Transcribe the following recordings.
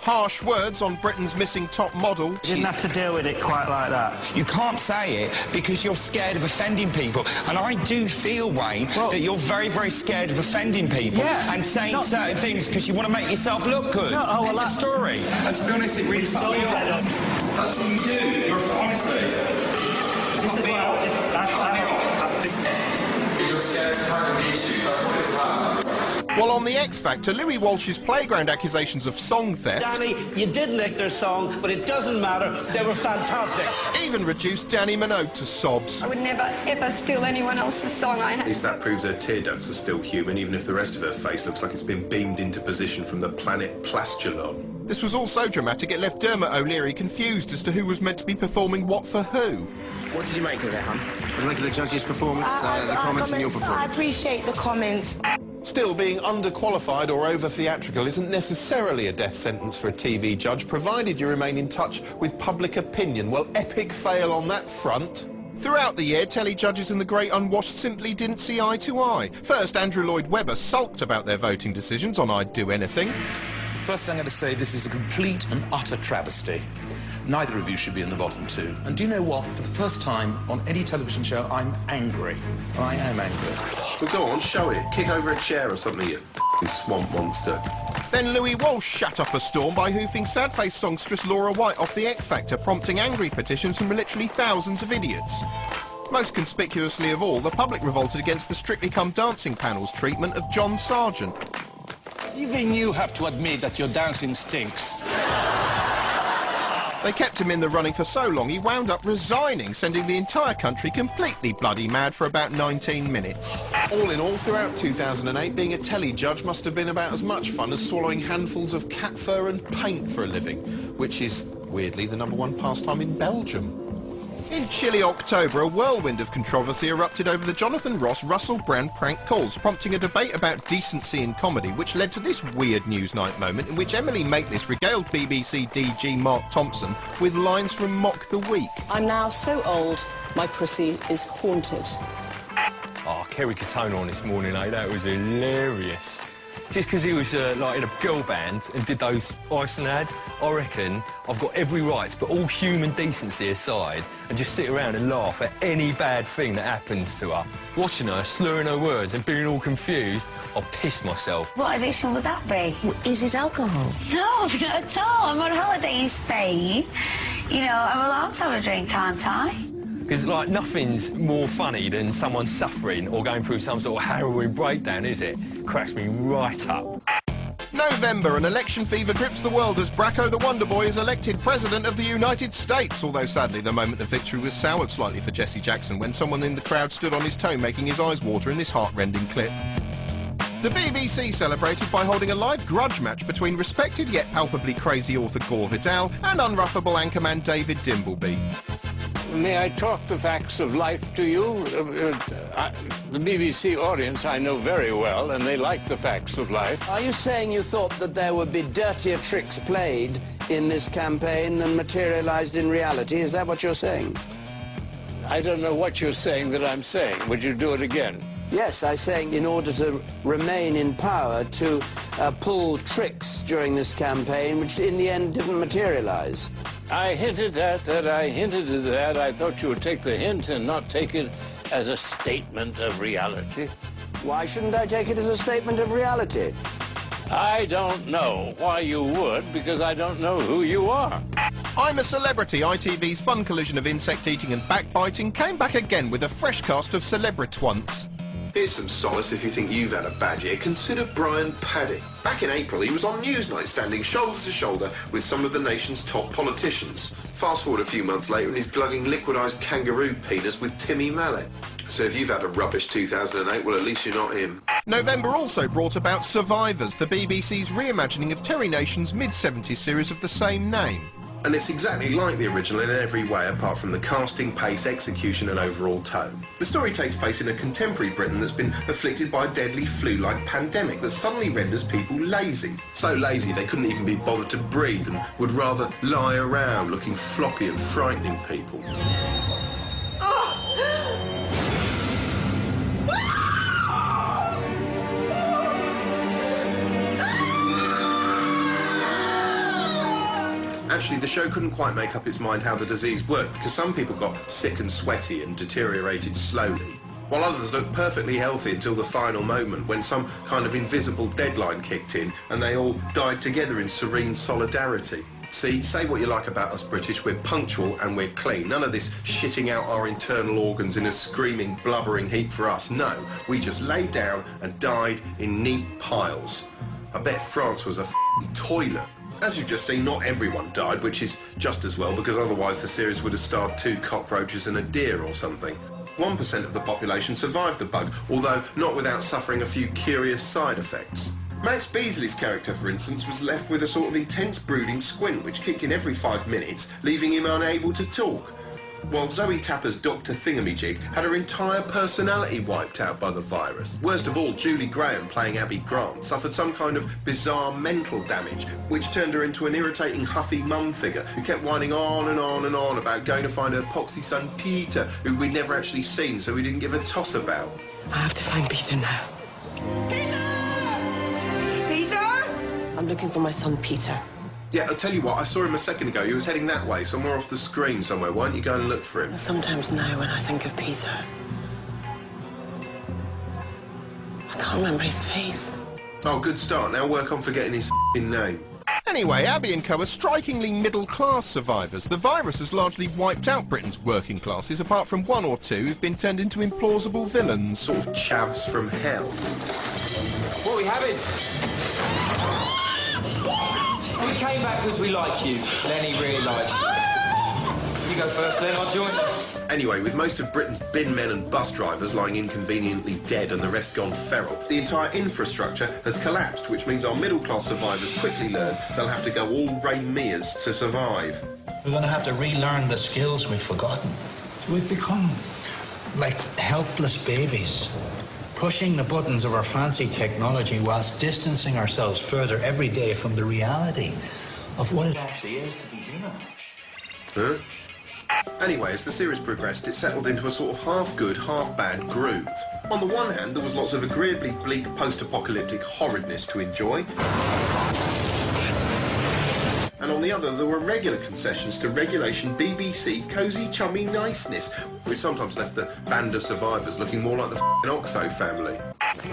Harsh words on Britain's missing top model. You didn't have to deal with it quite like that. You can't say it because you're scared of offending people. And I do feel, Wayne, that you're very, very scared of offending people and saying certain things because you want to make yourself look good. End of story. And to be honest, it really fucked me off. That's what you do. You're honestly. This is you're scared to tackle the issue. That's what it's like. While on the X Factor, Louis Walsh's playground accusations of song theft... Danny, you did lick their song, but it doesn't matter. They were fantastic. ...even reduced Danny Minogue to sobs. I would never, ever steal anyone else's song I had. At least that proves her tear ducts are still human, even if the rest of her face looks like it's been beamed into position from the planet Plastulon. This was all so dramatic it left Dermot O'Leary confused as to who was meant to be performing what for who. What did you make of it, hon? What did you make of the judge's performance, the comments and your performance? I appreciate the comments. Still, being underqualified or over-theatrical isn't necessarily a death sentence for a TV judge, provided you remain in touch with public opinion. Well, epic fail on that front. Throughout the year, telly judges and the great unwashed simply didn't see eye to eye. First, Andrew Lloyd Webber sulked about their voting decisions on I'd Do Anything. First, I'm going to say this is a complete and utter travesty. Neither of you should be in the bottom two. And do you know what? For the first time on any television show, I'm angry. I am angry. Well, go on, show it. Kick over a chair or something, you f***ing swamp monster. Then Louis Walsh shut up a storm by hoofing sad-faced songstress Laura White off the X Factor, prompting angry petitions from literally thousands of idiots. Most conspicuously of all, the public revolted against the Strictly Come Dancing panel's treatment of John Sargent. Even you have to admit that your dancing stinks. They kept him in the running for so long he wound up resigning, sending the entire country completely bloody mad for about 19 minutes. All in all, throughout 2008, being a telly judge must have been about as much fun as swallowing handfuls of cat fur and paint for a living, which is, weirdly, the #1 pastime in Belgium. In chilly October, a whirlwind of controversy erupted over the Jonathan Ross-Russell Brand prank calls, prompting a debate about decency in comedy, which led to this weird Newsnight moment in which Emily Maitlis regaled BBC DG Mark Thompson with lines from Mock the Week. I'm now so old, my pussy is haunted. Oh, Kerry Katona on this morning, eh? That was hilarious. Just because he was like in a girl band and did those Iceland ads, I reckon I've got every right to put all human decency aside and just sit around and laugh at any bad thing that happens to her. Watching her, slurring her words and being all confused, I'll piss myself. What addiction would that be? Is it alcohol? No, not at all. I'm on holiday in Spain. You know, I'm allowed to have a drink, can't I? Because, like, nothing's more funny than someone suffering or going through some sort of harrowing breakdown, is it? Cracks me right up. November, and election fever grips the world as Bracco the Wonder Boy is elected President of the United States, although sadly the moment of victory was soured slightly for Jesse Jackson when someone in the crowd stood on his toe making his eyes water in this heart-rending clip. The BBC celebrated by holding a live grudge match between respected yet palpably crazy author Gore Vidal and unruffable anchorman David Dimbleby. May I talk the facts of life to you? The BBC audience I know very well, and they like the facts of life. Are you saying you thought that there would be dirtier tricks played in this campaign than materialised in reality? Is that what you're saying? I don't know what you're saying that I'm saying. Would you do it again? Yes, I'm saying in order to remain in power, to pull tricks during this campaign, which in the end didn't materialise. I hinted at that, I thought you would take the hint and not take it as a statement of reality. Why shouldn't I take it as a statement of reality? I don't know why you would, because I don't know who you are. I'm a Celebrity, ITV's fun collision of insect eating and backbiting, came back again with a fresh cast of Celebritwants. Here's some solace if you think you've had a bad year. Consider Brian Paddy. Back in April, he was on Newsnight standing shoulder to shoulder with some of the nation's top politicians. Fast forward a few months later and he's glugging liquidised kangaroo penis with Timmy Mallet. So if you've had a rubbish 2008, well, at least you're not him. November also brought about Survivors, the BBC's reimagining of Terry Nation's mid-70s series of the same name. And it's exactly like the original in every way, apart from the casting, pace, execution and overall tone. The story takes place in a contemporary Britain that's been afflicted by a deadly flu-like pandemic that suddenly renders people lazy. So lazy they couldn't even be bothered to breathe and would rather lie around looking floppy and frightening people. Actually, the show couldn't quite make up its mind how the disease worked, because some people got sick and sweaty and deteriorated slowly, while others looked perfectly healthy until the final moment when some kind of invisible deadline kicked in and they all died together in serene solidarity. See, say what you like about us British, we're punctual and we're clean. None of this shitting out our internal organs in a screaming, blubbering heap for us. No, we just laid down and died in neat piles. I bet France was a f***ing toilet. As you've just seen, not everyone died, which is just as well, because otherwise the series would have starred 2 cockroaches and a deer or something. 1% of the population survived the bug, although not without suffering a few curious side effects. Max Beasley's character, for instance, was left with a sort of intense brooding squint which kicked in every 5 minutes, leaving him unable to talk. While Zoe Tapper's Dr. Thingamajig had her entire personality wiped out by the virus. Worst of all, Julie Graham, playing Abby Grant, suffered some kind of bizarre mental damage, which turned her into an irritating, huffy mum figure who kept whining on and on and on about going to find her poxy son Peter, who we'd never actually seen, so we didn't give a toss about. I have to find Peter now. Peter! Peter? I'm looking for my son Peter. Yeah, I'll tell you what, I saw him a second ago. He was heading that way, somewhere off the screen somewhere. Why don't you go and look for him? Sometimes now when I think of Peter, I can't remember his face. Oh, good start. Now work on forgetting his f***ing name. Anyway, Abby and co are strikingly middle-class survivors. The virus has largely wiped out Britain's working classes, apart from 1 or 2 who've been turned into implausible villains. Sort of chavs from hell. What are we having? We came back because we like you. Lenny really likes you. You go first, then I'll join you. Anyway, with most of Britain's bin men and bus drivers lying inconveniently dead and the rest gone feral, the entire infrastructure has collapsed, which means our middle-class survivors quickly learn they'll have to go all Ray Mears to survive. We're going to have to relearn the skills we've forgotten. We've become like helpless babies, pushing the buttons of our fancy technology whilst distancing ourselves further every day from the reality of what it actually is to be human. Huh? Anyway, as the series progressed, it settled into a sort of half-good, half-bad groove. On the one hand, there was lots of agreeably bleak post-apocalyptic horridness to enjoy. And on the other, there were regular concessions to regulation BBC cosy chummy niceness, which sometimes left the band of survivors looking more like the f***ing Oxo family.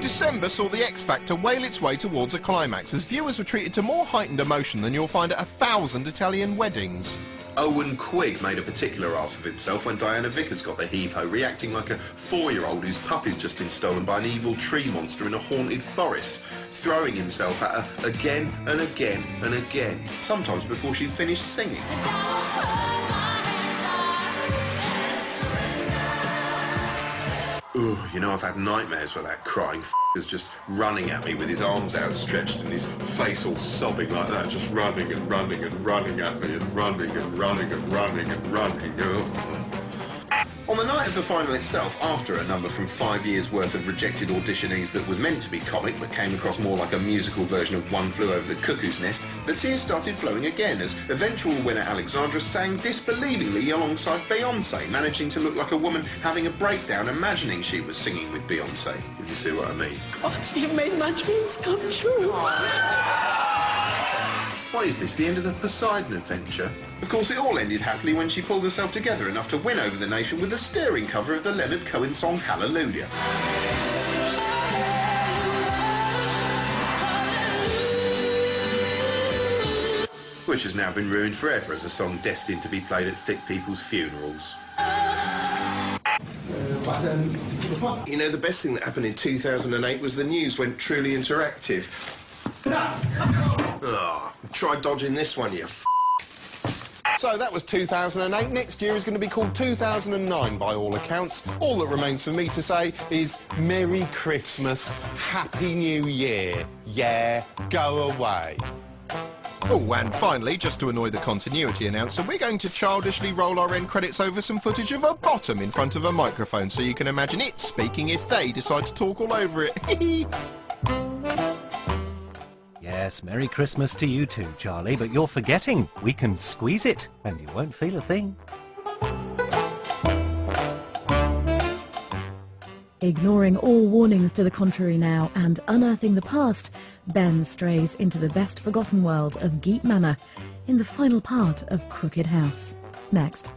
December saw the X Factor whale its way towards a climax, as viewers were treated to more heightened emotion than you'll find at 1,000 Italian weddings. Owen Quigg made a particular arse of himself when Diana Vickers got the heave-ho, reacting like a 4-year-old whose puppy's just been stolen by an evil tree monster in a haunted forest, throwing himself at her again and again and again, sometimes before she'd finished singing. Ugh, you know, I've had nightmares where that crying f***er's just running at me with his arms outstretched and his face all sobbing like that, just running and running and running at me and running and running and running and running. Ugh. On the night of the final itself, after a number from 5 years' worth of rejected auditionees that was meant to be comic but came across more like a musical version of One Flew Over the Cuckoo's Nest, the tears started flowing again as eventual winner Alexandra sang disbelievingly alongside Beyoncé, managing to look like a woman having a breakdown imagining she was singing with Beyoncé, if you see what I mean. God, you've made my dreams come true. What is this, the end of the Poseidon adventure? Of course, it all ended happily when she pulled herself together enough to win over the nation with a stirring cover of the Leonard Cohen song Hallelujah. Which has now been ruined forever as a song destined to be played at thick people's funerals. You know, the best thing that happened in 2008 was the news went truly interactive. Oh, try dodging this one, you f***. So that was 2008. Next year is going to be called 2009 by all accounts. All that remains for me to say is Merry Christmas, Happy New Year. Yeah, go away. Oh, and finally, just to annoy the continuity announcer, we're going to childishly roll our end credits over some footage of a bottom in front of a microphone so you can imagine it speaking if they decide to talk all over it. Yes, Merry Christmas to you too, Charlie, but you're forgetting we can squeeze it and you won't feel a thing. Ignoring all warnings to the contrary now and unearthing the past, Ben strays into the best-forgotten world of Geek Manor. in the final part of Crooked House. Next.